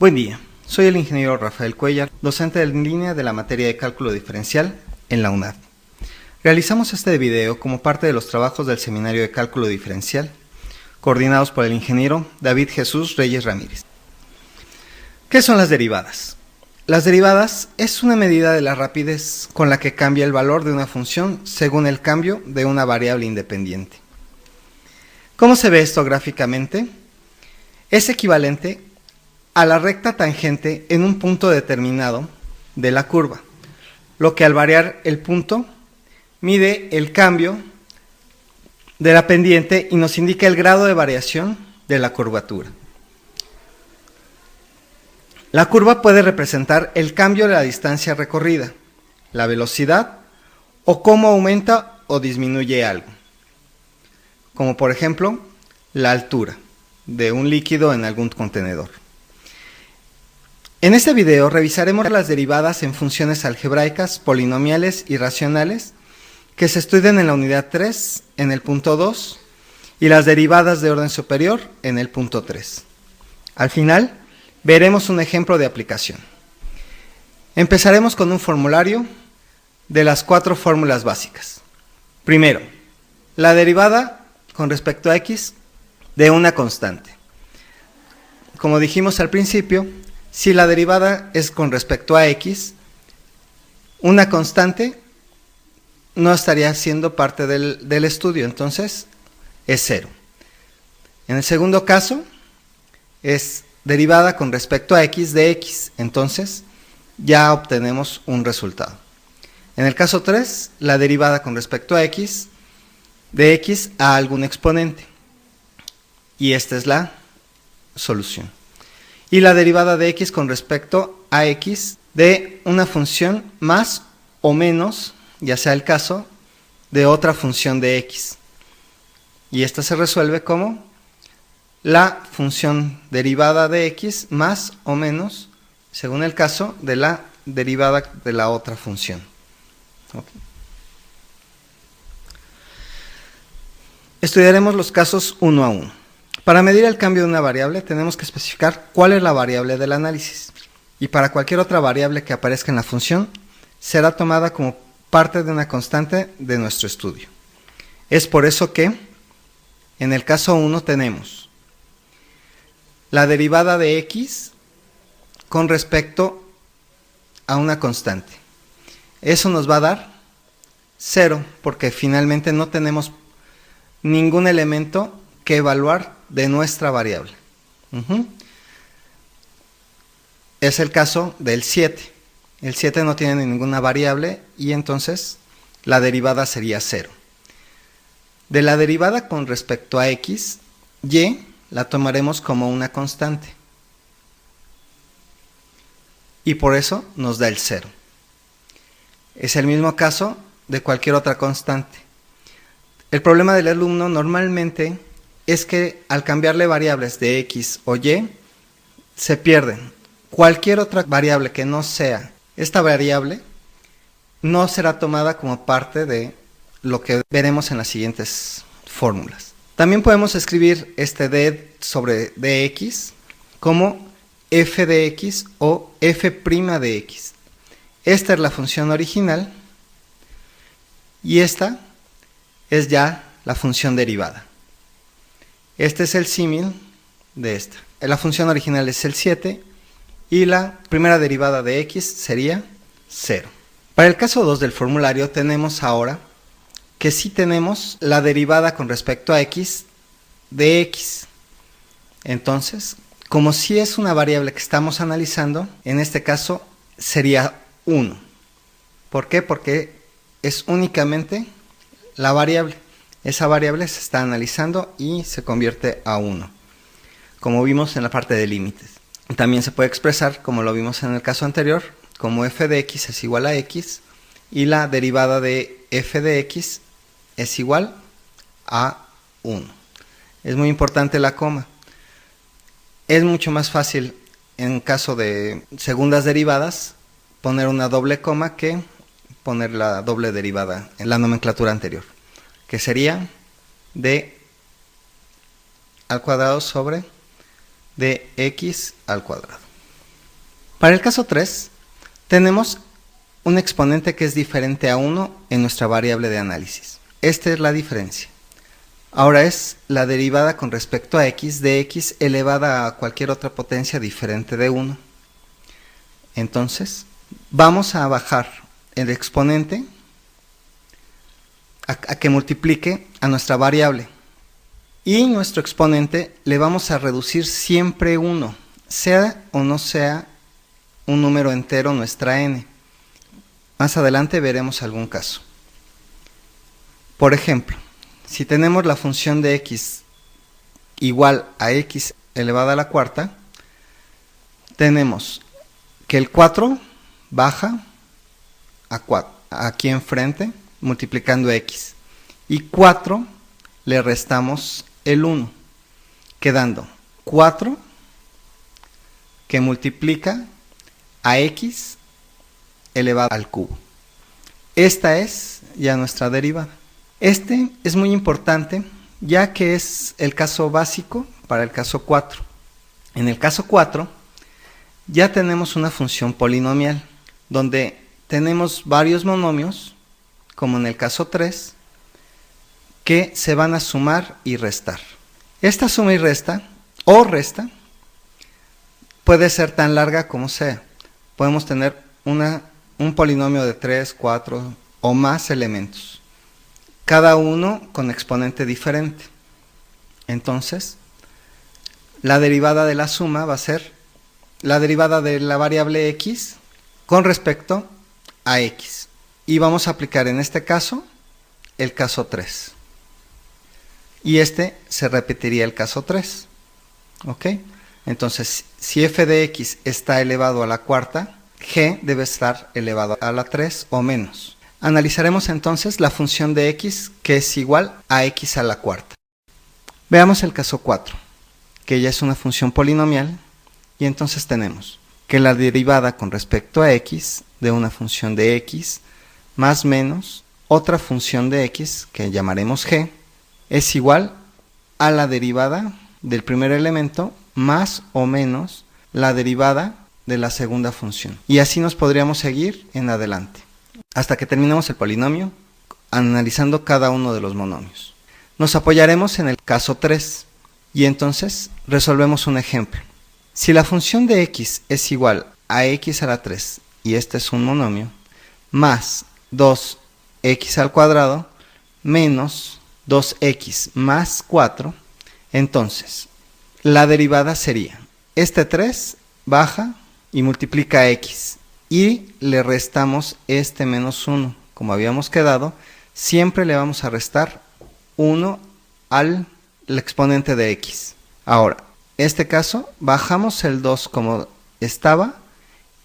Buen día, soy el ingeniero Rafael Cuellar, docente en línea de la materia de cálculo diferencial en la UNAD. Realizamos este video como parte de los trabajos del seminario de cálculo diferencial, coordinados por el ingeniero David Jesús Reyes Ramírez. ¿Qué son las derivadas? Las derivadas es una medida de la rapidez con la que cambia el valor de una función según el cambio de una variable independiente. ¿Cómo se ve esto gráficamente? Es equivalente a la recta tangente en un punto determinado de la curva, lo que al variar el punto mide el cambio de la pendiente y nos indica el grado de variación de la curvatura. La curva puede representar el cambio de la distancia recorrida, la velocidad o cómo aumenta o disminuye algo, como por ejemplo la altura de un líquido en algún contenedor. En este video revisaremos las derivadas en funciones algebraicas, polinomiales y racionales que se estudian en la unidad 3 en el punto 2 y las derivadas de orden superior en el punto 3. Al final veremos un ejemplo de aplicación. Empezaremos con un formulario de las 4 fórmulas básicas. Primero, la derivada con respecto a x de una constante. Como dijimos al principio, si la derivada es con respecto a x, una constante no estaría siendo parte del estudio, entonces es 0. En el segundo caso, es derivada con respecto a x de x, entonces ya obtenemos un resultado. En el caso 3, la derivada con respecto a x de x a algún exponente, y esta es la solución. Y la derivada de x con respecto a x de una función más o menos, ya sea el caso, de otra función de x. Y esta se resuelve como la función derivada de x más o menos, según el caso, de la derivada de la otra función. Okay. Estudiaremos los casos uno a uno. Para medir el cambio de una variable tenemos que especificar cuál es la variable del análisis, y para cualquier otra variable que aparezca en la función será tomada como parte de una constante de nuestro estudio. Es por eso que en el caso 1 tenemos la derivada de x con respecto a una constante. Eso nos va a dar 0 porque finalmente no tenemos ningún elemento que evaluar de nuestra variable. Es el caso del 7. El 7 no tiene ninguna variable y entonces la derivada sería 0. De la derivada con respecto a x, y la tomaremos como una constante. Y por eso nos da el 0. Es el mismo caso de cualquier otra constante. El problema del alumno normalmente es que al cambiarle variables de x o y, se pierden. Cualquier otra variable que no sea esta variable, no será tomada como parte de lo que veremos en las siguientes fórmulas. También podemos escribir este d sobre dx como f de x o f' de x. Esta es la función original y esta es ya la función derivada. Este es el símil de esta. La función original es el 7 y la primera derivada de x sería 0. Para el caso 2 del formulario tenemos ahora que sí tenemos la derivada con respecto a x de x. Entonces, como si es una variable que estamos analizando, en este caso sería 1. ¿Por qué? Porque es únicamente la variable. Esa variable se está analizando y se convierte a 1, como vimos en la parte de límites. También se puede expresar, como lo vimos en el caso anterior, como f de x es igual a x y la derivada de f de x es igual a 1. Es muy importante la coma. Es mucho más fácil en caso de segundas derivadas poner una doble coma que poner la doble derivada en la nomenclatura anterior, que sería d al cuadrado sobre dx al cuadrado. Para el caso 3, tenemos un exponente que es diferente a 1 en nuestra variable de análisis. Esta es la diferencia. Ahora es la derivada con respecto a x de x elevada a cualquier otra potencia diferente de 1. Entonces, vamos a bajar el exponente a que multiplique a nuestra variable. Y nuestro exponente le vamos a reducir siempre 1, sea o no sea un número entero nuestra n. Más adelante veremos algún caso. Por ejemplo, si tenemos la función de x igual a x elevada a la cuarta, tenemos que el 4 baja a 4, aquí enfrente, multiplicando x. Y 4 le restamos el 1, quedando 4 que multiplica a x elevado al cubo. Esta es ya nuestra derivada. Este es muy importante ya que es el caso básico para el caso 4. En el caso 4 ya tenemos una función polinomial donde tenemos varios monomios, como en el caso 3, que se van a sumar y restar. Esta suma y resta, o resta, puede ser tan larga como sea. Podemos tener un polinomio de 3, 4 o más elementos, cada uno con exponente diferente. Entonces, la derivada de la suma va a ser la derivada de la variable x con respecto a x. Y vamos a aplicar en este caso el caso 3. Y este se repetiría el caso 3. ¿Ok? Entonces, si f de x está elevado a la cuarta, g debe estar elevado a la 3 o menos. Analizaremos entonces la función de x que es igual a x a la cuarta. Veamos el caso 4, que ya es una función polinomial, y entonces tenemos que la derivada con respecto a x de una función de x más menos otra función de x que llamaremos g es igual a la derivada del primer elemento más o menos la derivada de la segunda función. Y así nos podríamos seguir en adelante, hasta que terminemos el polinomio, analizando cada uno de los monomios. Nos apoyaremos en el caso 3, y entonces resolvemos un ejemplo. Si la función de x es igual a x a la 3, y este es un monomio, más 2x al cuadrado, menos 2x más 4, entonces la derivada sería, este 3 baja y multiplica a x, y le restamos este menos 1, como habíamos quedado, siempre le vamos a restar 1 al exponente de x. Ahora, este caso, bajamos el 2 como estaba,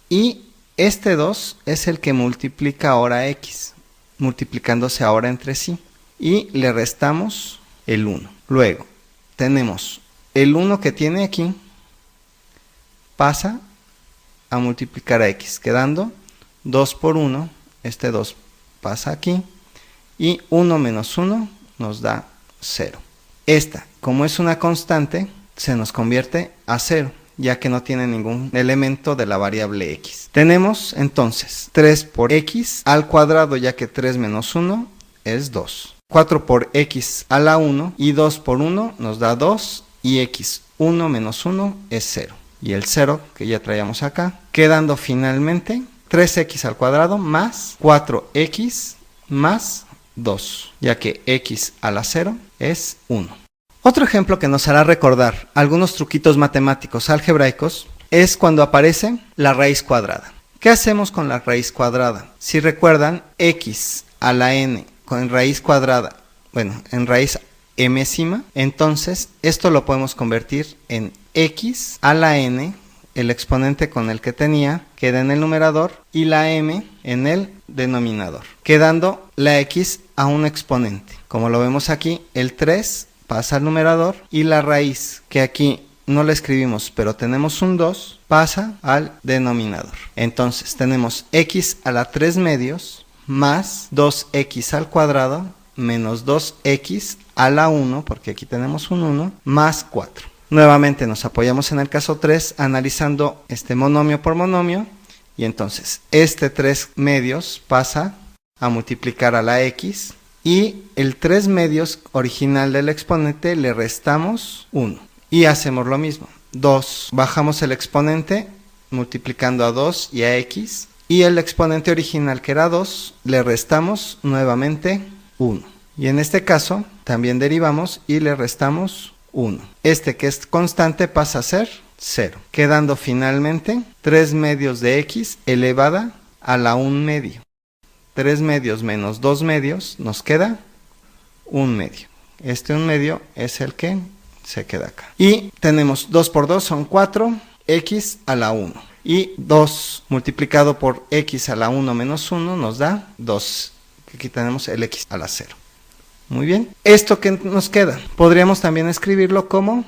y este 2 es el que multiplica ahora a x, multiplicándose ahora entre sí, y le restamos el 1. Luego, tenemos el 1 que tiene aquí, pasa a multiplicar a x, quedando 2 por 1, este 2 pasa aquí, y 1 menos 1 nos da 0. Esta, como es una constante, se nos convierte a 0, ya que no tiene ningún elemento de la variable x. Tenemos entonces 3 por x al cuadrado, ya que 3 menos 1 es 2. 4 por x a la 1 y 2 por 1 nos da 2, y x 1 menos 1 es 0. Y el 0 que ya traíamos acá, quedando finalmente 3x al cuadrado más 4x más 2, ya que x a la 0 es 1. Otro ejemplo que nos hará recordar algunos truquitos matemáticos algebraicos es cuando aparece la raíz cuadrada. ¿Qué hacemos con la raíz cuadrada? Si recuerdan, x a la n con raíz cuadrada, bueno, en raíz mésima, entonces esto lo podemos convertir en x a la n, el exponente con el que tenía, queda en el numerador, y la m en el denominador, quedando la x a un exponente. Como lo vemos aquí, el 3 pasa al numerador, y la raíz, que aquí no la escribimos, pero tenemos un 2, pasa al denominador. Entonces tenemos x a la 3 medios más 2x al cuadrado menos 2x a la 1, porque aquí tenemos un 1, más 4. Nuevamente nos apoyamos en el caso 3 analizando este monomio por monomio, y entonces este 3 medios pasa a multiplicar a la x, y el 3 medios original del exponente le restamos 1. Y hacemos lo mismo. 2, bajamos el exponente multiplicando a 2 y a x, y el exponente original que era 2 le restamos nuevamente 1. Y en este caso también derivamos y le restamos 1. Este que es constante pasa a ser 0, quedando finalmente 3 medios de x elevada a la 1 medio. 3 medios menos 2 medios nos queda 1 medio. Este 1 medio es el que se queda acá. Y tenemos 2 por 2 son 4, x a la 1. Y 2 multiplicado por x a la 1 menos 1 nos da 2. Aquí tenemos el x a la 0. Muy bien. ¿Esto qué nos queda? Podríamos también escribirlo como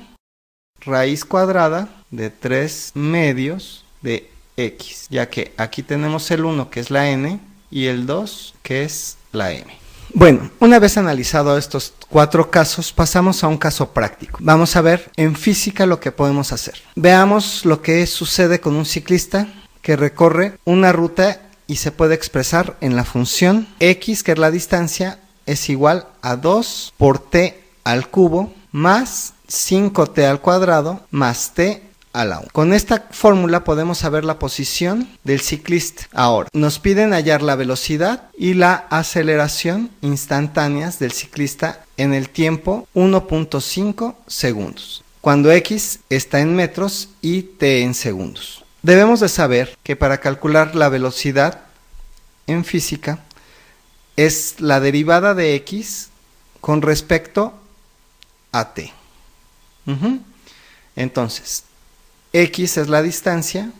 raíz cuadrada de 3 medios de x, ya que aquí tenemos el 1 que es la n y el 2 que es la m. Bueno, una vez analizado estos 4 casos, pasamos a un caso práctico. Vamos a ver en física lo que podemos hacer. Veamos lo que sucede con un ciclista que recorre una ruta y se puede expresar en la función x, que es la distancia, es igual a 2 por t al cubo más 5t al cuadrado más t a la 1. Con esta fórmula podemos saber la posición del ciclista. Ahora, nos piden hallar la velocidad y la aceleración instantáneas del ciclista en el tiempo 1.5 segundos, cuando x está en metros y t en segundos. Debemos de saber que para calcular la velocidad en física es la derivada de x con respecto a t. Entonces, x es la distancia.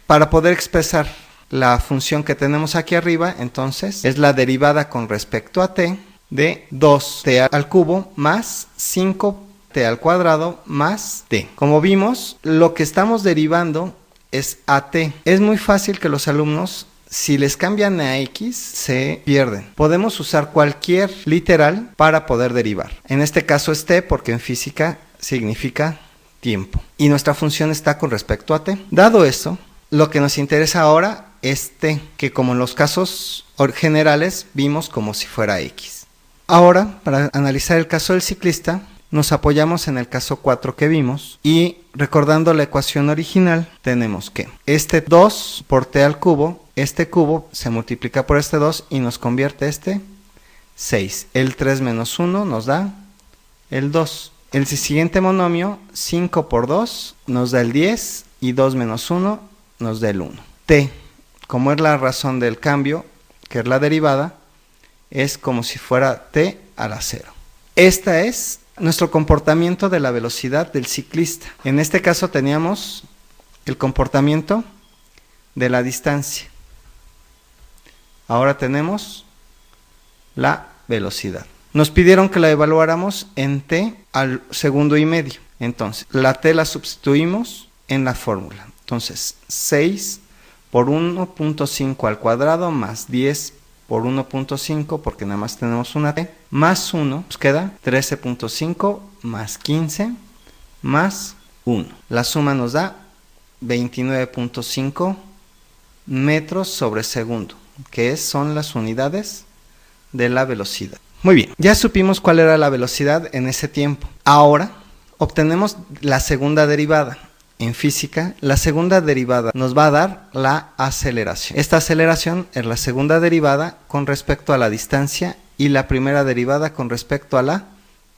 Para poder expresar la función que tenemos aquí arriba, entonces es la derivada con respecto a t de 2t al cubo más 5t al cuadrado más t. Como vimos, lo que estamos derivando es a t. Es muy fácil que los alumnos, si les cambian a x, se pierden. Podemos usar cualquier literal para poder derivar. En este caso es t porque en física significa tiempo. Y nuestra función está con respecto a t. Dado esto, lo que nos interesa ahora es t, que como en los casos generales vimos como si fuera x. Ahora, para analizar el caso del ciclista, nos apoyamos en el caso 4 que vimos y recordando la ecuación original, tenemos que este 2 por t al cubo, este cubo se multiplica por este 2 y nos convierte este 6. El 3 menos 1 nos da el 2. El siguiente monomio, 5 por 2, nos da el 10 y 2 menos 1 nos da el 1. T, como es la razón del cambio, que es la derivada, es como si fuera t a la 0. Esta es nuestro comportamiento de la velocidad del ciclista. En este caso teníamos el comportamiento de la distancia. Ahora tenemos la velocidad. Nos pidieron que la evaluáramos en t al segundo y medio. Entonces, la t la sustituimos en la fórmula. Entonces, 6 por 1.5 al cuadrado más 10 por 1.5, porque nada más tenemos una t, más 1, nos queda 13.5 más 15 más 1. La suma nos da 29.5 metros sobre segundo, que son las unidades de la velocidad. Muy bien, ya supimos cuál era la velocidad en ese tiempo. Ahora obtenemos la segunda derivada. En física, la segunda derivada nos va a dar la aceleración. Esta aceleración es la segunda derivada con respecto a la distancia y la primera derivada con respecto a la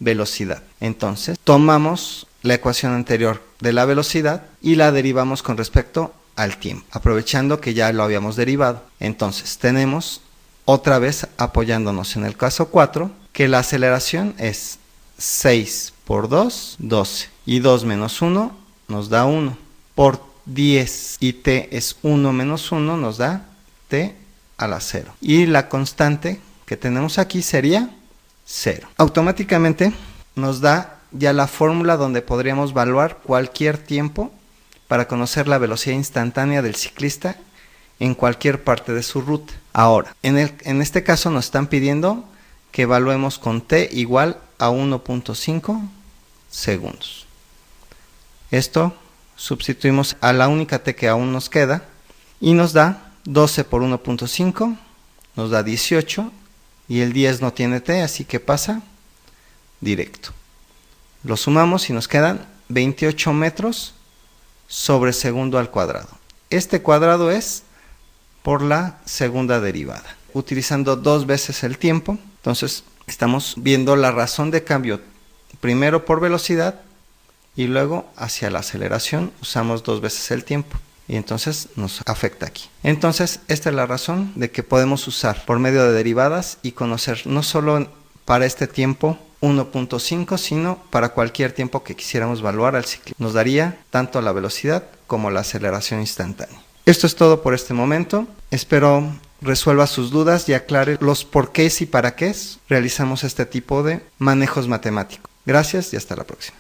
velocidad. Entonces, tomamos la ecuación anterior de la velocidad y la derivamos con respecto al tiempo, aprovechando que ya lo habíamos derivado. Entonces, tenemos otra vez apoyándonos en el caso 4, que la aceleración es 6 por 2, 12, y 2 menos 1 nos da 1, por 10 y t es 1 menos 1 nos da t a la 0. Y la constante que tenemos aquí sería 0. Automáticamente nos da ya la fórmula donde podríamos evaluar cualquier tiempo para conocer la velocidad instantánea del ciclista en cualquier parte de su ruta. Ahora, en este caso nos están pidiendo que evaluemos con t igual a 1.5 segundos. Esto sustituimos a la única t que aún nos queda y nos da 12 por 1.5, nos da 18 y el 10 no tiene t, así que pasa directo. Lo sumamos y nos quedan 28 metros sobre segundo al cuadrado. Este cuadrado es por la segunda derivada, utilizando 2 veces el tiempo. Entonces estamos viendo la razón de cambio primero por velocidad y luego hacia la aceleración usamos 2 veces el tiempo y entonces nos afecta aquí. Entonces esta es la razón de que podemos usar por medio de derivadas y conocer no solo para este tiempo 1.5, sino para cualquier tiempo que quisiéramos evaluar al ciclo. Nos daría tanto la velocidad como la aceleración instantánea. Esto es todo por este momento. Espero resuelva sus dudas y aclare los porqués y para qué realizamos este tipo de manejos matemáticos. Gracias y hasta la próxima.